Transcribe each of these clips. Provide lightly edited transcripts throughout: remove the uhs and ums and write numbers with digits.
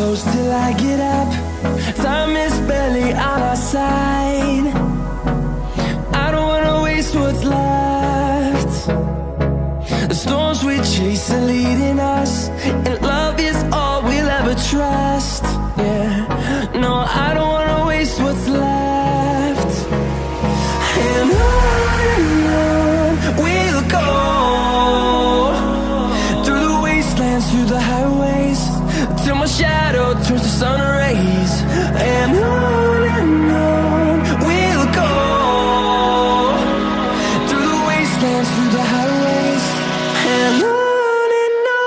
close till I get up. Time is barely on our side. I don't wanna waste what's left. The storms we chase are leading us, and love is all we'll ever trust. Yeah, no, I don't wanna waste what's left. And on we'll go, through the wastelands, through the highways, till my shadow turns to sun rays. And on we'll go, through the wastelands, through the highways, and on we'll go.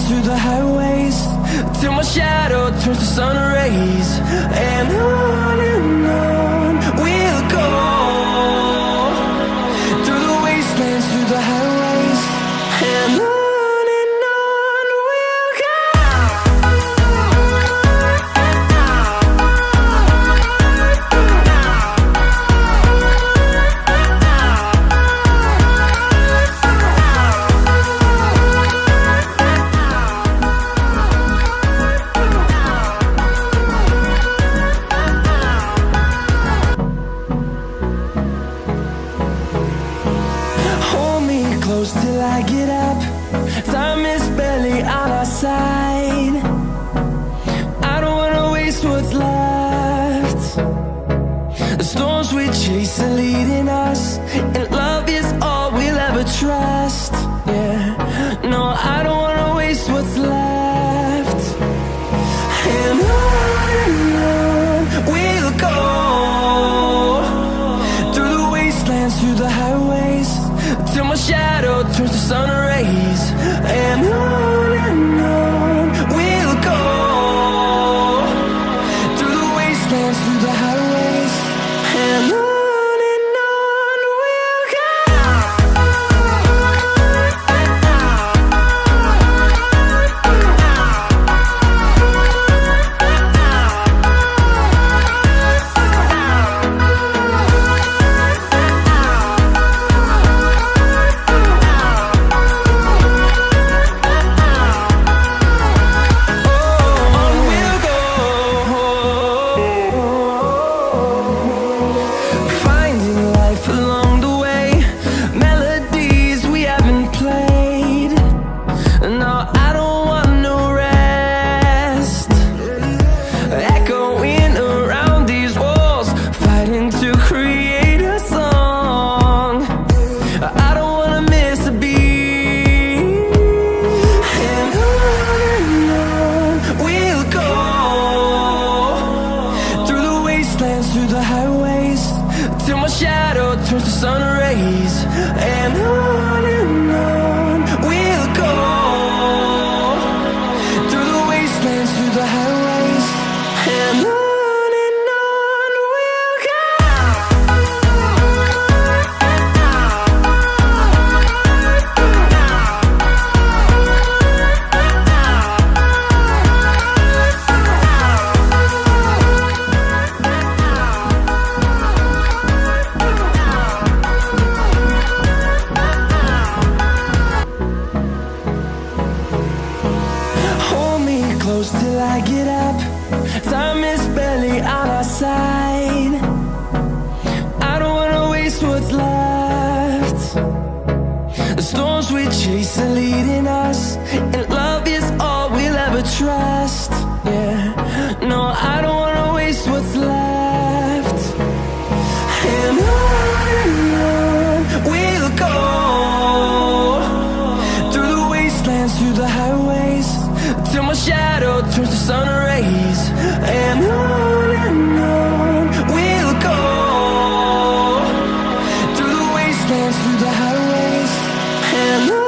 Through the highways, till my shadow turns to sun rays. And on we'll go, through the wastelands, through the highways, and on we'll go. Close till I get up. Time is barely on our side. I don't wanna waste what's left. The storms we chase are leading us, and love is all we'll ever trust. Yeah, no, I don't wanna waste what's left. And on we'll go, through the wastelands, through the highways, till my shadow turns to sun rays. And on we'll go, through the wastelands, through the highways, and on we'll go. Through the highways, till my shadow turns to sun rays. And on we'll go, through the wastelands, through the highways, and on we'll go. Close till I get up. Time is barely on our side. I don't wanna waste what's left. The storms we chase are leading us, and love is all we'll ever trust. Yeah, no, I don't wanna waste what's left. sun rays. And on we'll go, through the wastelands, through the highways, and on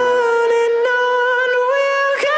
we'll go.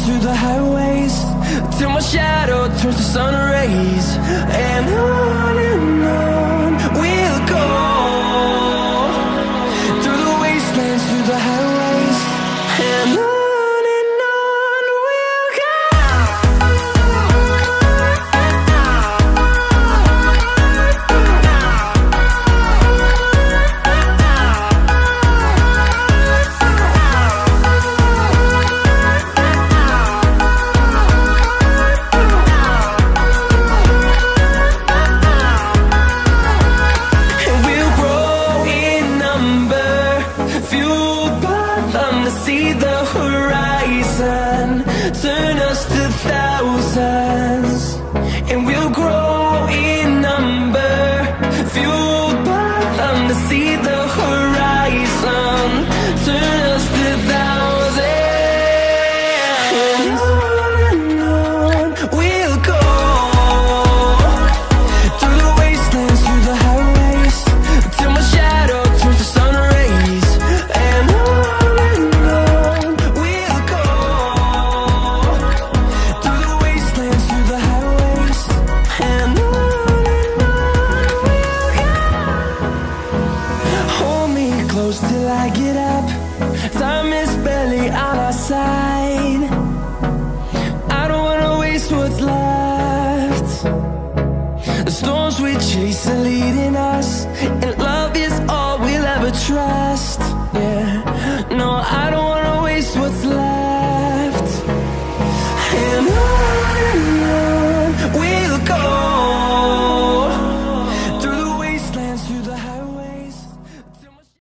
Through the highways, till my shadow turns to sun rays. And on we'll go, through the wastelands, through the highways, and on we'll go. See the horizon turn us to thousands, and we'll grow in number, fueled by them. To see the horizon turn us to thousands, and on we'll go, through the wastelands, through the highways, till my shadow turns to sun rays. And till I get up, time is barely on our side. I don't wanna waste what's left. The storms we chase are leading us, and love